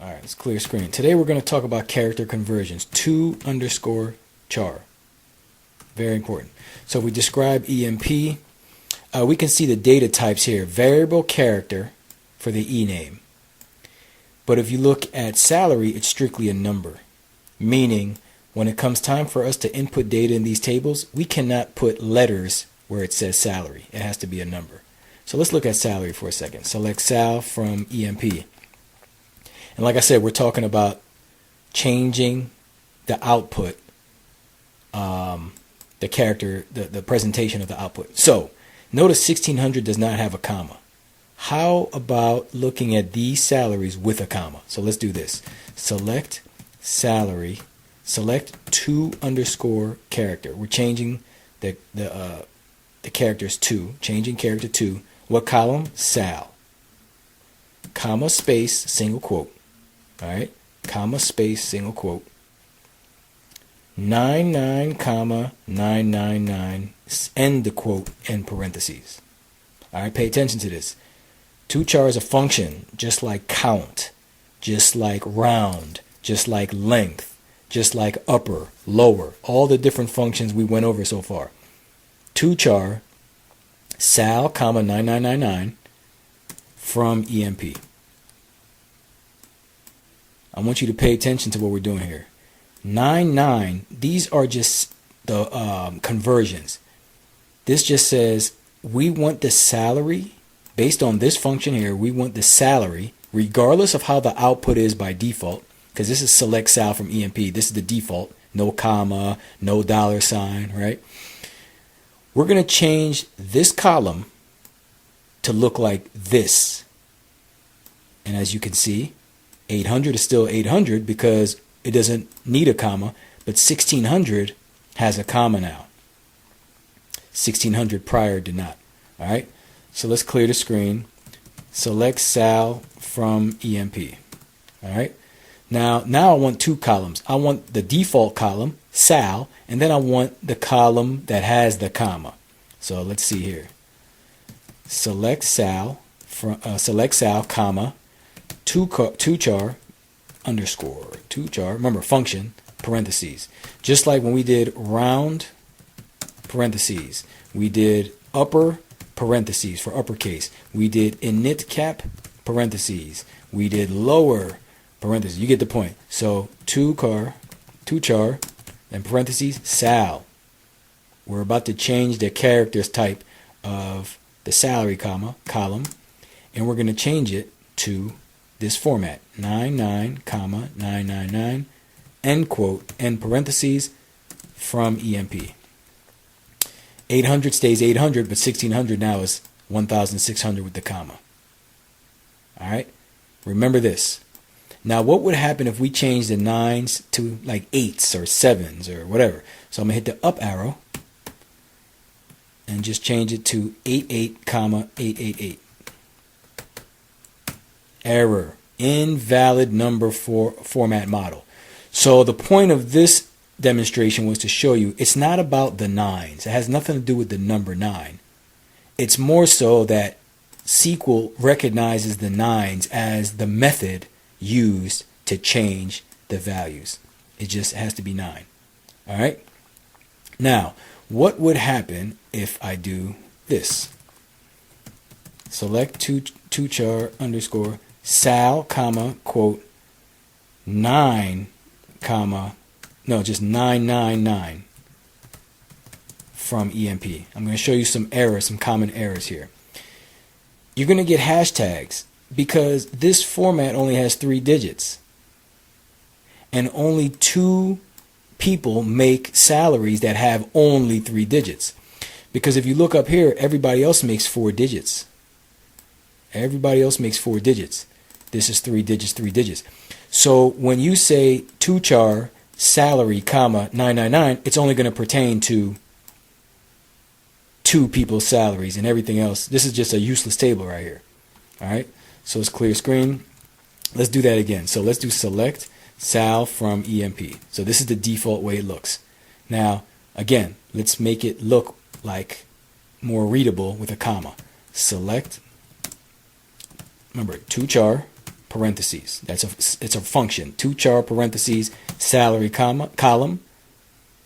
Alright, let's clear screen. Today we're going to talk about character conversions. To_char. Very important. So if we describe EMP, we can see the data types here. Variable character for the E name. But if you look at salary, it's strictly a number. Meaning, when it comes time for us to input data in these tables, we cannot put letters where it says salary. It has to be a number. So let's look at salary for a second. Select Sal from EMP. And like I said, we're talking about changing the output, the character, the presentation of the output. So notice 1600 does not have a comma. How about looking at these salaries with a comma? So let's do this. Select salary, select to_character. We're changing the characters to, changing character to. What column? Sal. Comma, space, single quote. All right, comma, space, single quote. 99, comma, 999, end the quote, in parentheses. All right, pay attention to this. To_char is a function, just like count, just like round, just like length, just like upper, lower, all the different functions we went over so far. To_char, Sal, comma, 9999, from EMP. I want you to pay attention to what we're doing here. 99, these are just the conversions. This just says we want the salary, based on this function here, we want the salary, regardless of how the output is by default, because this is select Sal from EMP. This is the default, no comma, no $sign, right? We're going to change this column to look like this. And as you can see, 800 is still 800 because it doesn't need a comma, but 1600 has a comma now. 1600 prior did not. All right, so let's clear the screen. Select Sal from EMP. All right, now I want two columns. I want the default column, Sal, and then I want the column that has the comma. So let's see here. Select Sal from comma, to_char underscore, to_char, remember function, parentheses. Just like when we did round, parentheses. We did upper, parentheses for uppercase. We did init cap, parentheses. We did lower, parentheses. You get the point. So to_char, and parentheses, Sal. We're about to change the characters type of the salary column, and we're going to change it to this format, 99, comma, 999, end quote, end parentheses, from EMP. 800 stays 800, but 1600 now is 1600 with the comma. All right, remember this. Now, what would happen if we changed the 9s to like 8s or 7s or whatever? So I'm going to hit the up arrow and just change it to 88, comma, 888. Error. Invalid number format model. So the point of this demonstration was to show you it's not about the 9s. It has nothing to do with the number 9. It's more so that SQL recognizes the 9s as the method used to change the values. It just has to be 9. All right. Now, what would happen if I do this? Select to_char underscore Sal, comma, quote, 9, comma, no, just 999 from EMP. I'm going to show you some errors, some common errors here. You're going to get hashtags because this format only has 3 digits. And only 2 people make salaries that have only 3 digits. Because if you look up here, everybody else makes 4 digits. Everybody else makes 4 digits. This is 3 digits, 3 digits. So when you say to_char salary, comma, 999, it's only going to pertain to 2 people's salaries, and everything else. This is just a useless table right here. All right. So let's clear screen. Let's do that again. So let's do select Sal from EMP. So this is the default way it looks. Now, again, let's make it look like more readable with a comma. Select, remember, to_char, parentheses. It's a function. 2char parentheses salary column,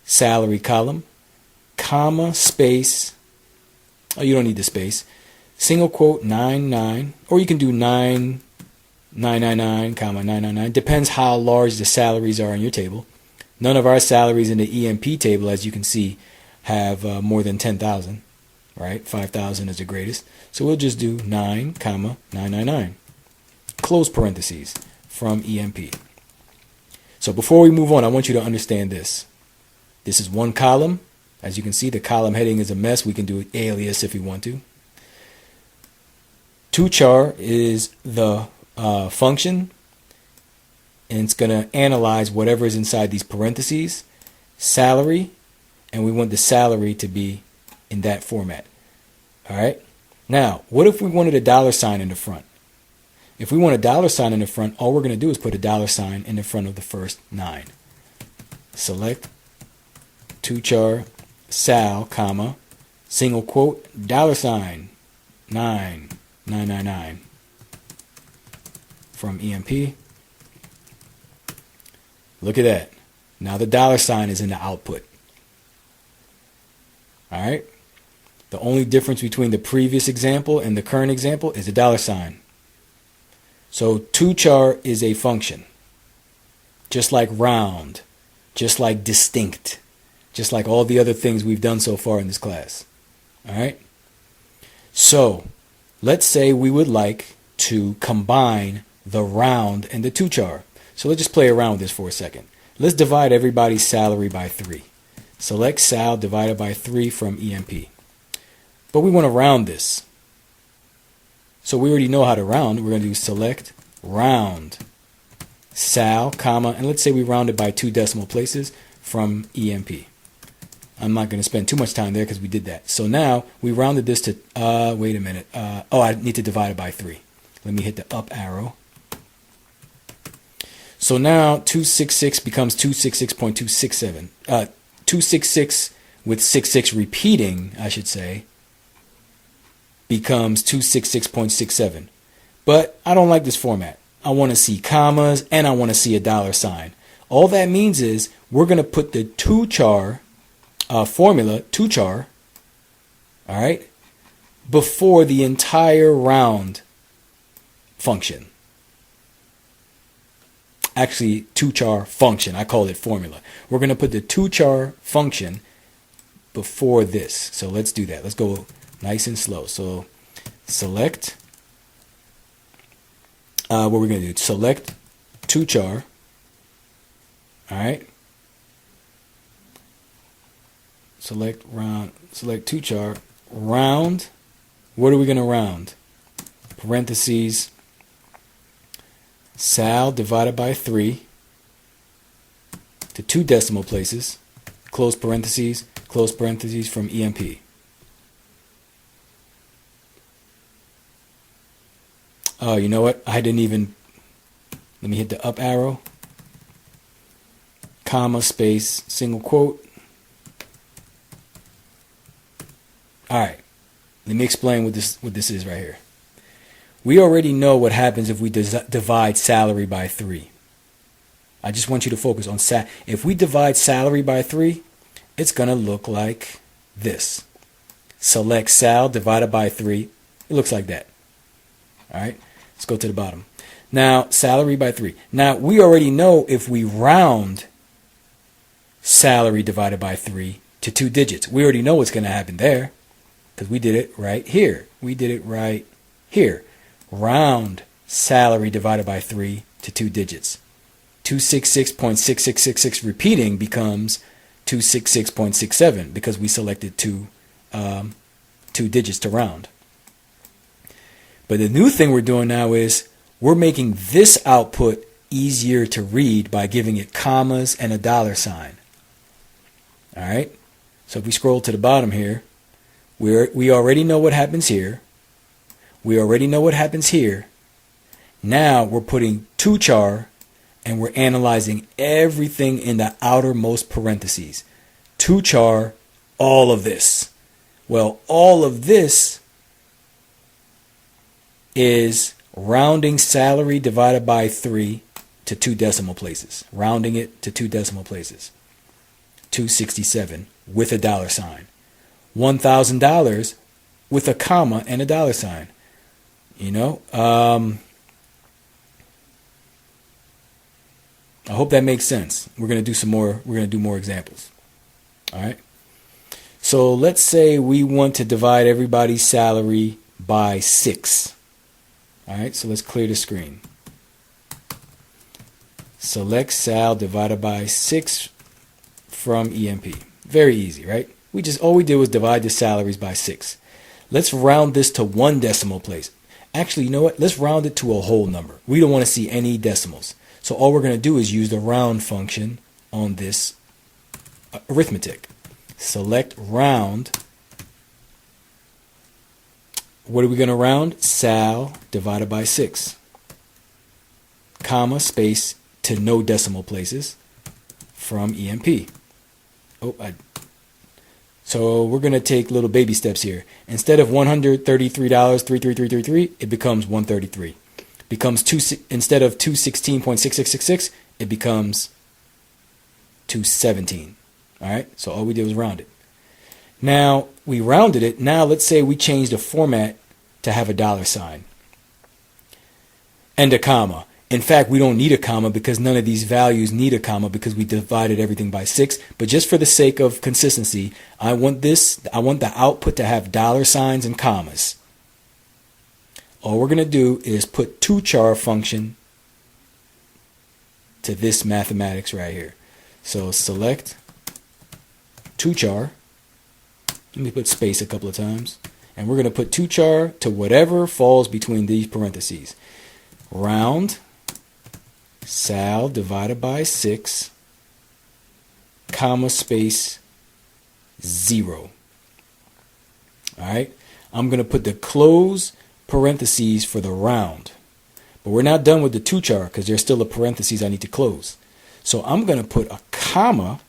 salary column, comma, space. Oh, you don't need the space. Single quote 99, or you can do 9999, comma 999. Depends how large the salaries are in your table. None of our salaries in the EMP table, as you can see, have more than 10,000, right? 5,000 is the greatest. So we'll just do 9, comma 999. Close parentheses from EMP. So before we move on, I want you to understand this. This is one column. As you can see, the column heading is a mess. We can do an alias if we want to. 2char is the function, and it's going to analyze whatever is inside these parentheses. Salary, and we want the salary to be in that format. All right. Now, what if we wanted a dollar sign in the front? If we want a dollar sign in the front, all we're going to do is put a dollar sign in the front of the first 9. Select 2char sal, comma, single quote, dollar sign, 9999 from EMP. Look at that. Now the dollar sign is in the output. All right. The only difference between the previous example and the current example is the dollar sign. So 2char is a function, just like round, just like distinct, just like all the other things we've done so far in this class. All right. So let's say we would like to combine the round and the 2char. So let's just play around with this for a second. Let's divide everybody's salary by 3. Select sal divided by 3 from EMP. But we want to round this. So we already know how to round. We're going to do select round sal, comma, and let's say we round it by 2 decimal places from EMP. I'm not going to spend too much time there because we did that. So now we rounded this to, wait a minute. I need to divide it by 3. Let me hit the up arrow. So now 266 becomes 266.267. 266 with 66 repeating, I should say, becomes 266.67. But I don't like this format. I want to see commas and I want to see a dollar sign. All that means is we're going to put the 2char formula, 2char, all right, before the entire round function. Actually, 2char function. I call it formula. We're going to put the 2char function before this. So let's do that. Let's go nice and slow. So select, what we're going to do, select 2char, all right, select round, select 2char, round, what are we going to round? Parentheses, sal divided by 3 to 2 decimal places, close parentheses from EMP. Oh, you know what? I didn't even, let me hit the up arrow, comma, space, single quote. All right, let me explain what this is right here. We already know what happens if we divide salary by 3. I just want you to focus on if we divide salary by 3, it's going to look like this. Select sal divided by 3. It looks like that. All right, let's go to the bottom. Now, salary by 3. Now, we already know if we round salary divided by 3 to 2 digits, we already know what's going to happen there because we did it right here. We did it right here. Round salary divided by 3 to 2 digits. 266.6666 repeating becomes 266.67 because we selected 2 digits to round. But the new thing we're doing now is we're making this output easier to read by giving it commas and a dollar sign. All right. So if we scroll to the bottom here, we already know what happens here. We already know what happens here. Now we're putting 2char and we're analyzing everything in the outermost parentheses. 2char, all of this. Well, all of this is rounding salary divided by 3 to 2 decimal places. Rounding it to 2 decimal places. 267 with a dollar sign. $1,000 with a comma and a dollar sign. You know, I hope that makes sense. We're going to do some more. We're going to do more examples. All right. So let's say we want to divide everybody's salary by 6. All right. So let's clear the screen. Select Sal divided by 6 from EMP. Very easy, right? All we did was divide the salaries by 6. Let's round this to 1 decimal place. Actually, you know what? Let's round it to a whole number. We don't want to see any decimals. So all we're going to do is use the round function on this arithmetic. Select round. What are we going to round? Sal divided by 6. Comma, space, to no decimal places from EMP. So we're going to take little baby steps here. Instead of $133.33333, it becomes $133. Instead of 216.6666, it becomes 217. All right. So all we did was round it. Now we rounded it. Now let's say we change the format to have a dollar sign and a comma. In fact, we don't need a comma because none of these values need a comma because we divided everything by 6. But just for the sake of consistency, I want the output to have dollar signs and commas. All we're going to do is put tochar function to this mathematics right here. So select tochar. Let me put space a couple of times. And we're going to put tochar to whatever falls between these parentheses. Round Sal divided by 6, comma, space, 0. All right. I'm going to put the close parentheses for the round. But we're not done with the tochar because there's still a parentheses I need to close. So I'm going to put a comma,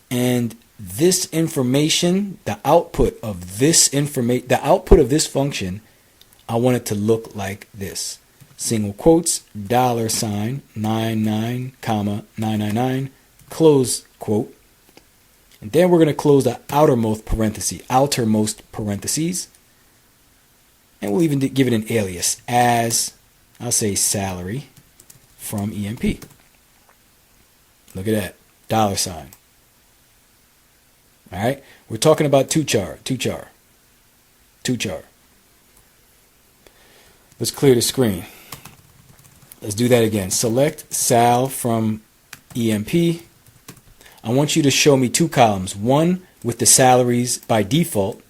and this information, the output of this function, I want it to look like this. Single quotes, dollar sign, 99, comma, 999, close quote. And then we're going to close the outermost parentheses. And we'll even give it an alias as, I'll say salary from EMP. Look at that, dollar sign. All right, we're talking about tochar. Let's clear the screen. Let's do that again. Select Sal from EMP. I want you to show me 2 columns. One with the salaries by default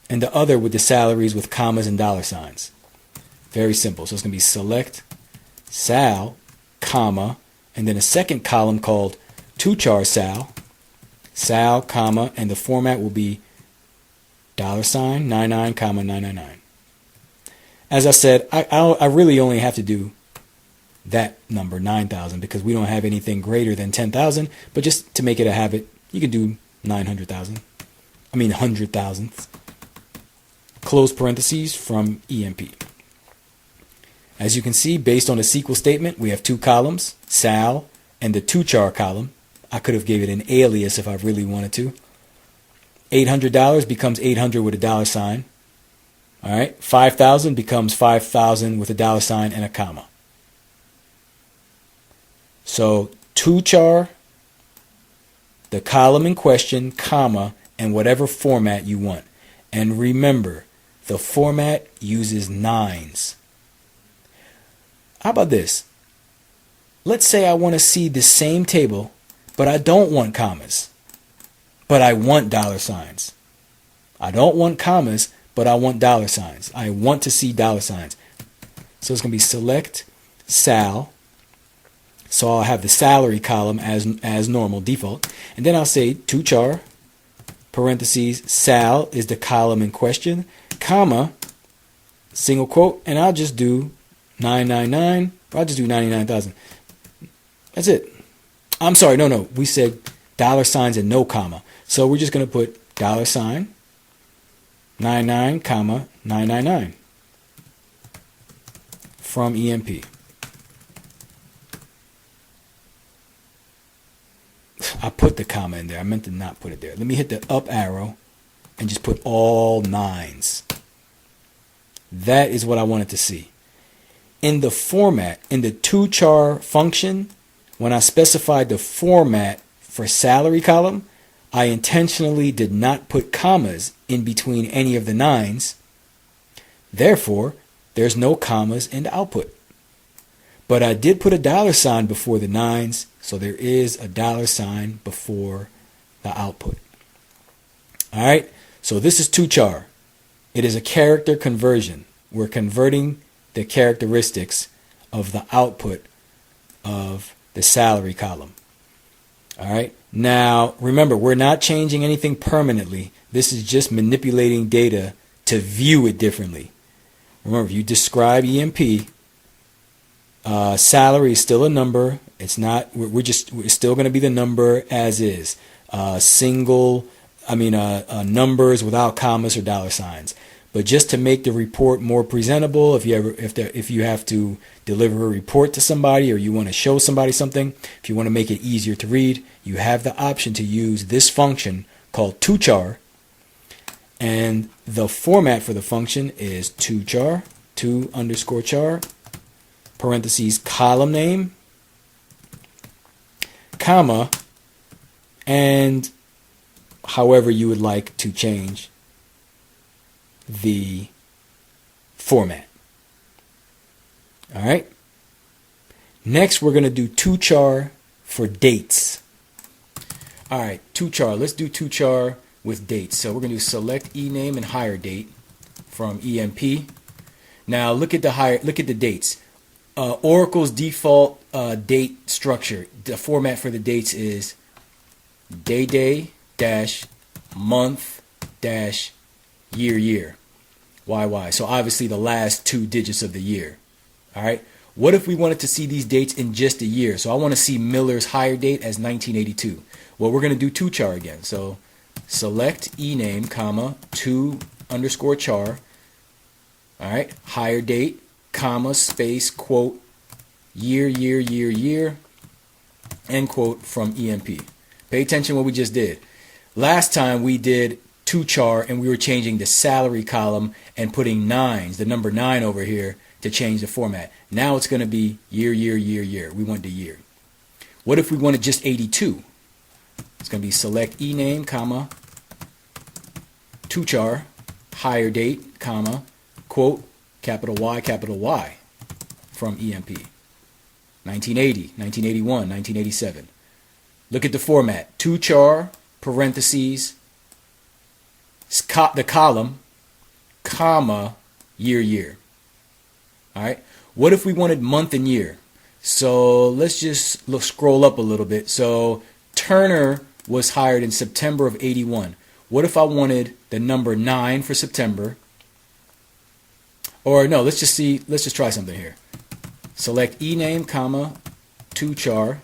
and the other with the salaries with commas and dollar signs. Very simple. So it's going to be select Sal, comma, and then a second column called tochar Sal, comma, and the format will be dollar sign, 99, comma, 999. As I said, I really only have to do that number, 9,000, because we don't have anything greater than 10,000. But just to make it a habit, you can do 100,000. Close parentheses from EMP. As you can see, based on the SQL statement, we have 2 columns, Sal and the tochar column. I could have gave it an alias if I really wanted to. $800 becomes 800 with a dollar sign. All right, 5,000 becomes 5,000 with a dollar sign and a comma. So tochar, the column in question, comma, and whatever format you want. And remember, the format uses 9s. How about this? Let's say I want to see the same table, but I don't want commas, but I want dollar signs. I don't want commas, but I want dollar signs. I want to see dollar signs. So it's going to be select Sal. So I'll have the salary column as normal, default. And then I'll say tochar, parentheses, Sal is the column in question, comma, single quote, and I'll just do 999, or I'll just do 99,000. That's it. I'm sorry, no. We said dollar signs and no comma. So we're just going to put dollar sign, 99, comma, 999. from EMP. I put the comma in there. I meant to not put it there. Let me hit the up arrow and just put all 9s. That is what I wanted to see. In the format, in the toChar function, when I specified the format for salary column, I intentionally did not put commas in between any of the 9s. Therefore, there's no commas in the output. But I did put a $sign before the 9s, so there is a $sign before the output. All right, so this is toChar. It is a character conversion. We're converting the characteristics of the output of the salary column. All right, now remember, we're not changing anything permanently. This is just manipulating data to view it differently. Remember, if you describe EMP, salary is still a number. It's not. We're still going to be the number as is. Numbers without commas or $signs. But just to make the report more presentable, if you have to deliver a report to somebody or you want to show somebody something, if you want to make it easier to read, you have the option to use this function called toChar. And the format for the function is toChar, to_char, parentheses, column name, comma, and however you would like to change the format. All right. Next, we're going to do toChar for dates. All right, toChar. Let's do toChar with dates. So we're going to do select ename and hire date from EMP. Now look at the dates. Oracle's default date structure. The format for the dates is day dash month dash year. YY. So obviously the last 2 digits of the year. All right. What if we wanted to see these dates in just a year? So I want to see Miller's hire date as 1982. Well, we're going to do toChar again. So select ename, comma, to_char. All right. Hire date, comma, space, quote, year, end quote from EMP. Pay attention to what we just did. Last time we did toChar and we were changing the salary column and putting 9s, the number 9 over here, to change the format. Now it's going to be year. We want the year. What if we wanted just 82? It's going to be select ename, comma, toChar, hire date, comma, quote, capital Y from EMP. 1980, 1981, 1987. Look at the format. toChar, parentheses, the column, comma, year. All right. What if we wanted month and year? So let's just scroll up a little bit. So Turner was hired in September of 81. What if I wanted the number 9 for September? Or no, let's just try something here. Select ename, comma, toChar,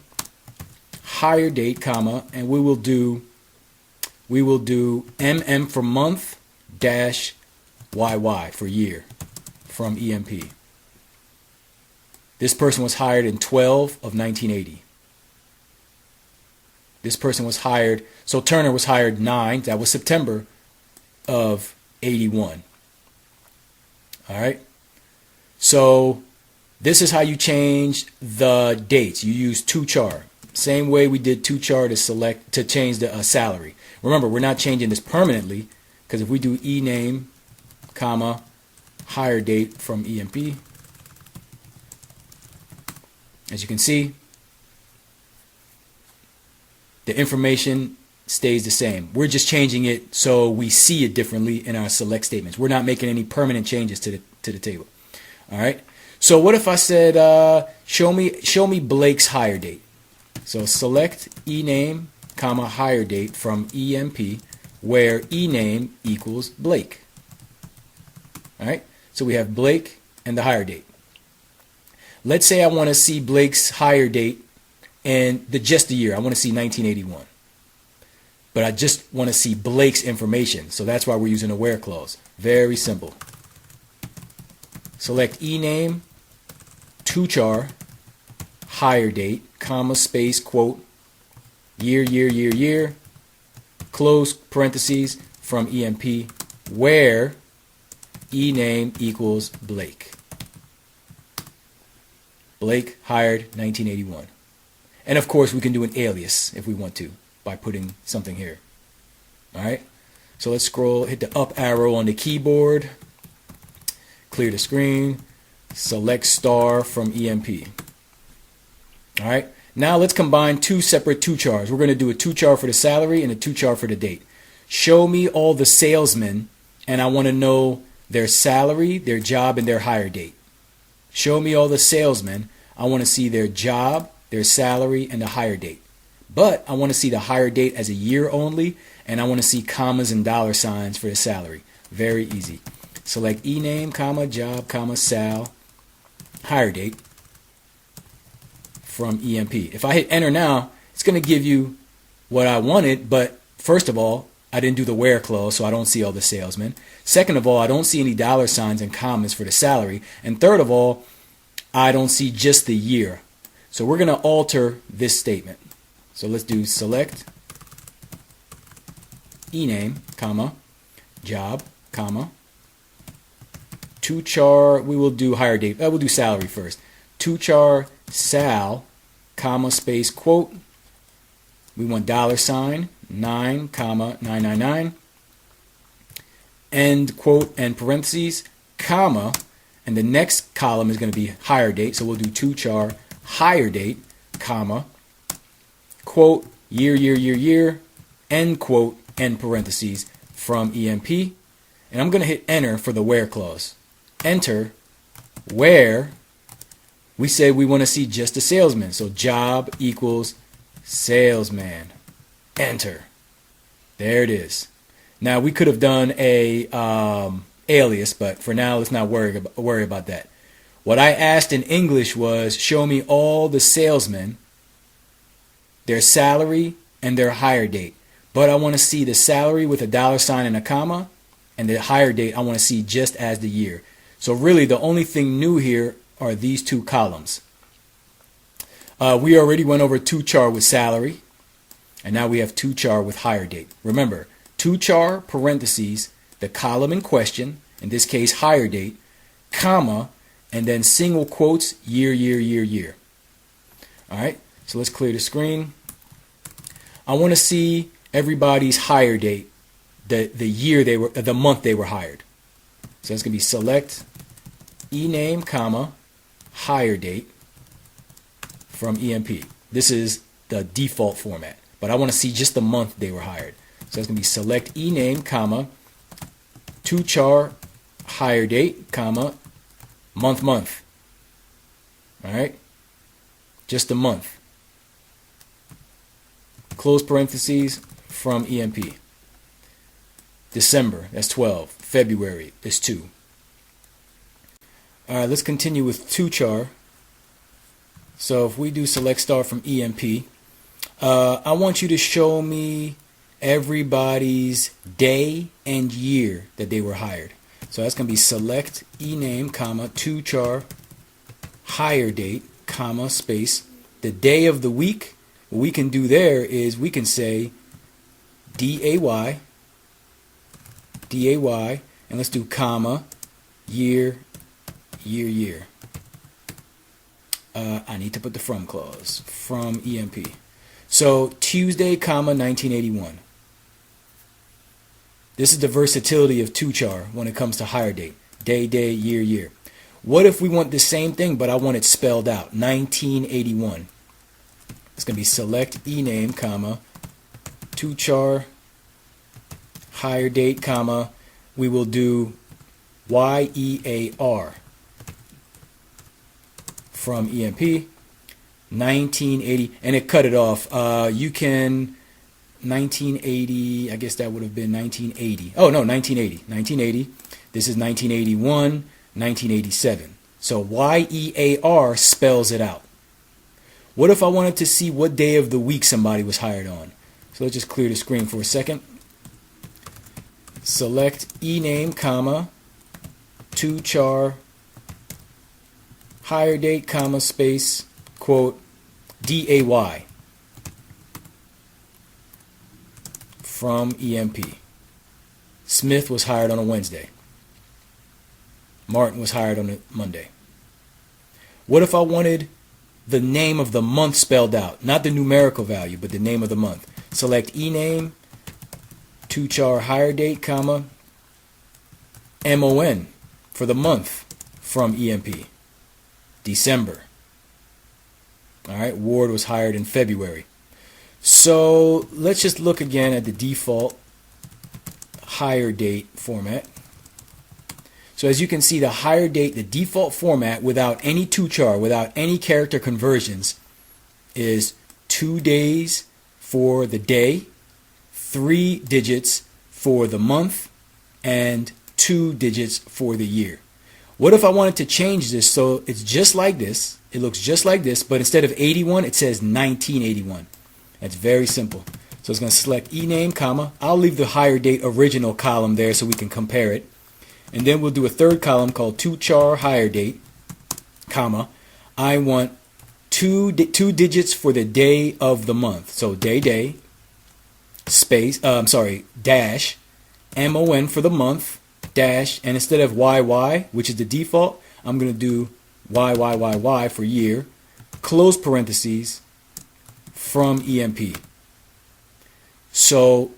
hire date, comma, and we will do MM for month dash YY for year from EMP. This person was hired in 12 of 1980. This person was hired, so Turner was hired 9, that was September of 81. All right. So this is how you change the dates. You use toChar. Same way we did toChar to change the salary. Remember, we're not changing this permanently, because if we do ename, comma, hire date from EMP, as you can see, the information stays the same. We're just changing it so we see it differently in our select statements. We're not making any permanent changes to the table. All right. So what if I said, show me Blake's hire date? So select ename, comma, hire date from EMP, where ename equals Blake. All right. So we have Blake and the hire date. Let's say I want to see Blake's hire date and just the year. I want to see 1981. But I just want to see Blake's information. So that's why we're using a where clause. Very simple. Select ename, to char, hire date, comma, space, quote, year, close parentheses from EMP, where ename equals Blake. Blake hired 1981. And of course we can do an alias if we want to by putting something here. Alright, so let's scroll, hit the up arrow on the keyboard, clear the screen, select star from EMP. Alright, now let's combine two separate to chars. We're going to do a to char for the salary and a to char for the date. Show me all the salesmen, and I want to know their salary, their job, and their hire date. Show me all the salesmen. I want to see their job, their salary, and the hire date. But I want to see the hire date as a year only, and I want to see commas and dollar signs for the salary. Very easy. Select ename, comma, job, comma, sal, hire date from EMP. If I hit enter now, it's going to give you what I wanted, but first of all, I didn't do the where clause, so I don't see all the salesmen. Second of all, I don't see any dollar signs and commas for the salary. And third of all, I don't see just the year. So we're going to alter this statement. So let's do select ename, comma, job, comma, to char, we will do hire date. We'll do salary first. To char sal, comma, space, quote. We want dollar sign, 9, comma, 999. End quote and parentheses, comma, and the next column is going to be hire date. So we'll do to char hire date, comma, quote, year, end quote, end parentheses from EMP. And I'm going to hit enter for the where clause. Enter where we say we want to see just the salesman. So job equals salesman. Enter. There it is. Now we could have done a alias, but for now let's not worry about that. What I asked in English was show me all the salesmen, their salary, and their hire date. But I want to see the salary with a dollar sign and a comma, and the hire date I want to see just as the year. So really the only thing new here are these two columns. We already went over to char with salary, and now we have to char with hire date. Remember, to char parentheses, the column in question, in this case hire date, comma, and then single quotes, year. Alright, so let's clear the screen. I want to see everybody's hire date, the year they were, the month they were hired. So that's going to be select ename, comma, hire date from EMP. This is the default format, but I want to see just the month they were hired. So that's going to be select ename, comma, to char hire date, comma, month. All right, just the month. Close parentheses from EMP. December, that's 12. February is 2. All right, let's continue with to char. So if we do select star from EMP, I want you to show me everybody's day and year that they were hired. So that's going to be select ename, comma, to char hire date, comma, space, the day of the week. What we can do there is we can say day, and let's do comma, year. I need to put the from clause, from EMP. So Tuesday, comma, 1981. This is the versatility of to char when it comes to hire date. Day, year. What if we want the same thing, but I want it spelled out? 1981. It's going to be select ename, comma, to char hire date, comma, we will do YEAR from EMP. 1980, and it cut it off. You can 1980, I guess that would have been 1980. Oh no, 1980. This is 1981, 1987. So YEAR spells it out. What if I wanted to see what day of the week somebody was hired on? So let's just clear the screen for a second. Select ename, comma, to char hire date, comma, space, quote, DAY from EMP. Smith was hired on a Wednesday. Martin was hired on a Monday. What if I wanted the name of the month spelled out? Not the numerical value, but the name of the month. Select ename, tochar hire date, comma, MON for the month from EMP. December. Alright, Ward was hired in February. So let's just look again at the default hire date format. So as you can see, the hire date, the default format without any tochar, without any character conversions, is 2 days for the day, 3 digits for the month, and 2 digits for the year. What if I wanted to change this so it's just like this, it looks just like this, but instead of 81 it says 1981? That's very simple. So it's going to select ename, comma, I'll leave the hire date original column there so we can compare it. And then we'll do a third column called tochar hire date, comma, I want two digits for the day of the month. So day, space, dash, MON for the month, dash, and instead of YY, which is the default, I'm going to do YYYY for year, close parentheses, from EMP. So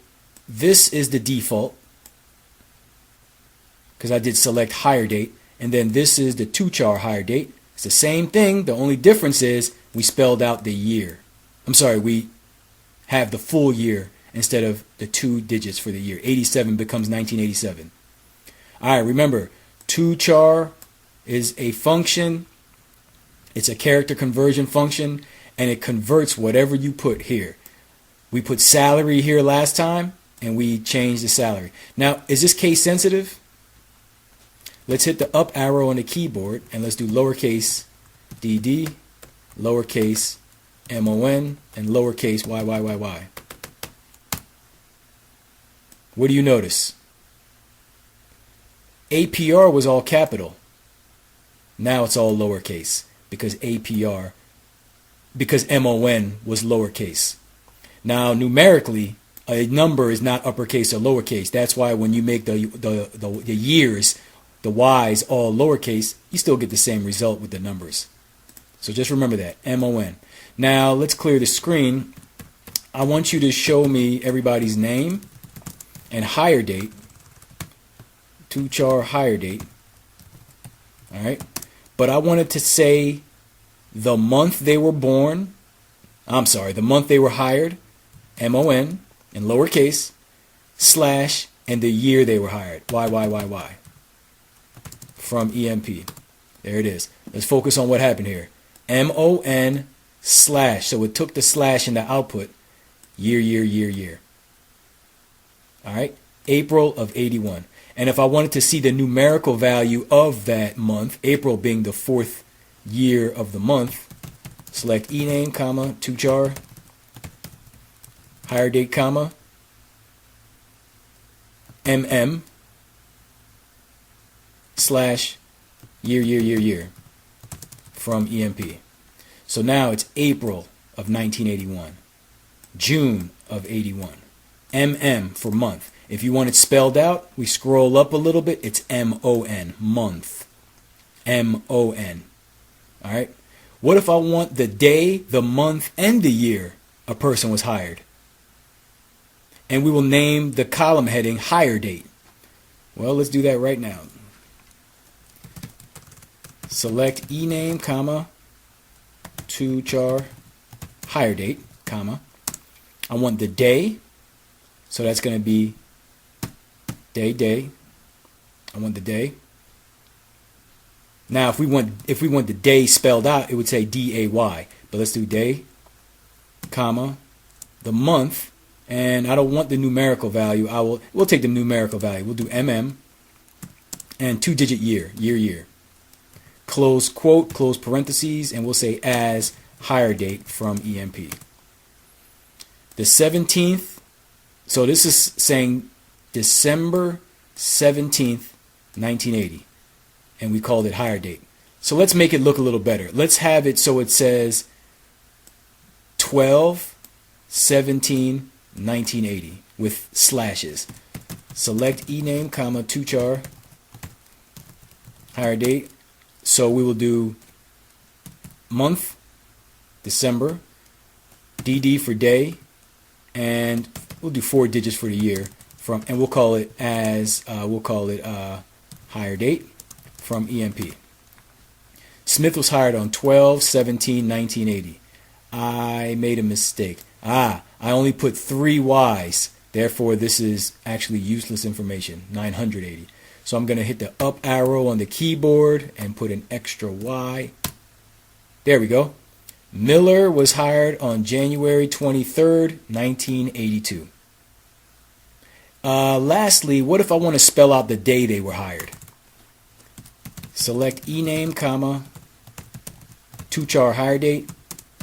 this is the default, because I did select hire date, and then this is the tochar hire date. It's the same thing. The only difference is we spelled out the year. We have the full year instead of the 2 digits for the year. 87 becomes 1987. All right, remember, tochar is a function. It's a character conversion function, and it converts whatever you put here. We put salary here last time, and we changed the salary. Now, is this case sensitive? Let's hit the up arrow on the keyboard, and let's do lowercase dd, lowercase mon, and lowercase yyyy. What do you notice? APR was all capital. Now it's all lowercase because MON was lowercase. Now numerically, a number is not uppercase or lowercase. That's why when you make the years, the Y's all lowercase, you still get the same result with the numbers. So just remember that, MON. Now let's clear the screen. I want you to show me everybody's name and hire date, tochar hire date. All right, but I wanted to say the month they were born. The month they were hired, MON in lowercase, slash, and the year they were hired, YYYY, from EMP. There it is. Let's focus on what happened here. MON slash. So it took the slash in the output. Year. All right. April of 81. And if I wanted to see the numerical value of that month, April being the 4th year of the month, select ename, comma, tochar, hire date, comma, slash, year, from EMP. So now it's April of 1981, June of 81, for month. If you want it spelled out, we scroll up a little bit, it's MON, month, MON. All right. What if I want the day, the month, and the year a person was hired? And we will name the column heading hire date. Well, let's do that right now. Select ename, comma, tochar, hire date, comma. I want the day, so that's going to be day. I want the day. Now, if we want the day spelled out, it would say DAY. But let's do day, comma, the month, and I don't want the numerical value. We'll take the numerical value. We'll do MM and 2-digit year. Close quote, close parentheses, and we'll say as hire date from EMP. The 17th, so this is saying December 17th, 1980. And we called it hire date. So let's make it look a little better. Let's have it so it says 12/17/1980 with slashes. Select ename, comma, tochar, hire date. So we will do month, December, DD for day, and we'll do 4 digits for the year from, and we'll call it hire date from EMP. Smith was hired on 12/17/1980. I made a mistake. I only put 3 Y's. Therefore, this is actually useless information, 980. So I'm going to hit the up arrow on the keyboard and put an extra Y. There we go. Miller was hired on January 23rd, 1982. Lastly, what if I want to spell out the day they were hired? Select ename, comma, tochar hire date,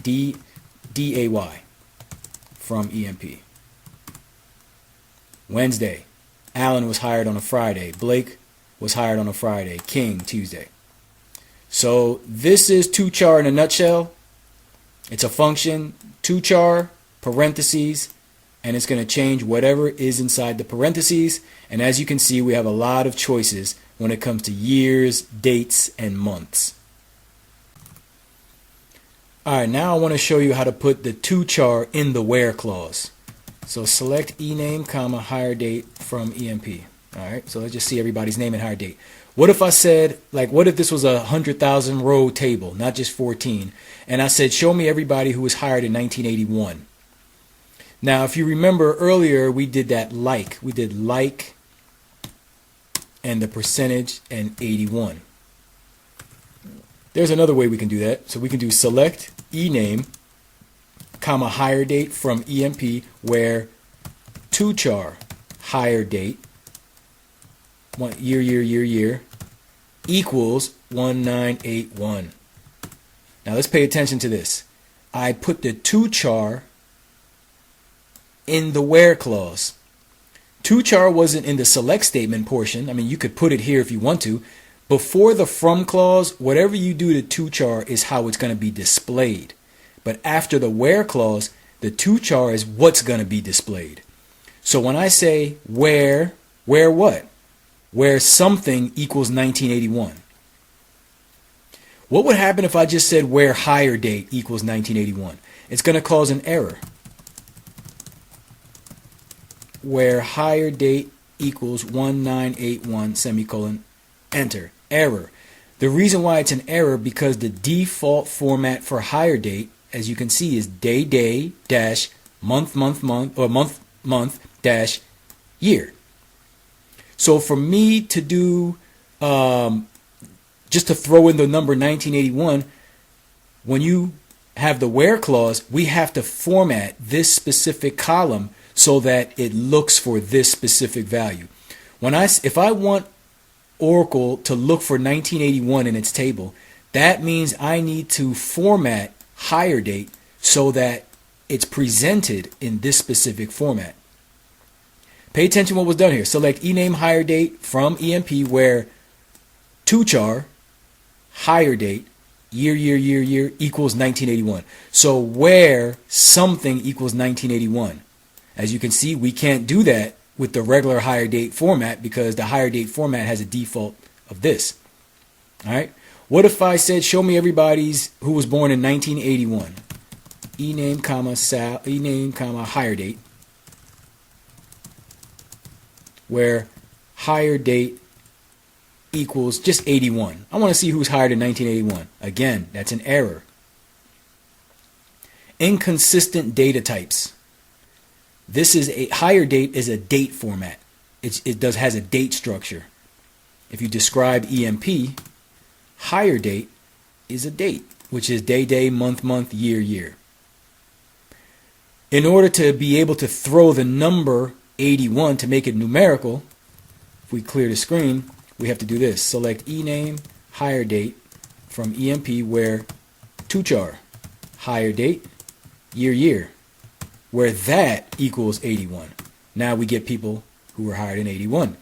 DAY from EMP. Wednesday, Allen was hired on a Friday. Blake was hired on a Friday. King, Tuesday. So this is tochar in a nutshell. It's a function, tochar, parentheses, and it's going to change whatever is inside the parentheses. And as you can see, we have a lot of choices when it comes to years, dates, and months. Alright, now I want to show you how to put the tochar in the where clause. So select ename, comma, hire date from EMP. Alright, so let's just see everybody's name and hire date. What if I said, like, what if this was a 100,000 row table, not just 14, and I said, show me everybody who was hired in 1981. Now, if you remember earlier, we did that like. We did like and the percentage and 81. There's another way we can do that. So we can do select ename, comma, hire date from EMP, where tochar hire date, year, equals 1981. Now let's pay attention to this. I put the tochar in the where clause. Tochar wasn't in the select statement portion. I mean, you could put it here if you want to. Before the from clause, whatever you do to tochar is how it's going to be displayed. But after the where clause, the tochar is what's going to be displayed. So when I say where what? Where something equals 1981. What would happen if I just said where hire date equals 1981? It's going to cause an error. Where hire date equals 1981, semicolon, enter. Error. The reason why it's an error because the default format for hire date, as you can see, is day dash month or month dash year. So for me to do just to throw in the number 1981, when you have the where clause, we have to format this specific column so that it looks for this specific value. If I want Oracle to look for 1981 in its table, that means I need to format hire date so that it's presented in this specific format. Pay attention to what was done here. Select ename hire date from EMP where tochar hire date year equals 1981. So where something equals 1981. As you can see, we can't do that with the regular hire date format because the hire date format has a default of this. All right. What if I said, show me everybody's who was born in 1981? Ename, comma, hire date, where hire date equals just 81. I want to see who's hired in 1981. Again, that's an error. Inconsistent data types. This is a hire date is a date format. It has a date structure. If you describe EMP, hire date is a date, which is day, month, year. In order to be able to throw the number 81 to make it numerical, if we clear the screen, we have to do this. Select ename hire date from EMP where tochar hire date year, where that equals 81. Now we get people who were hired in 81.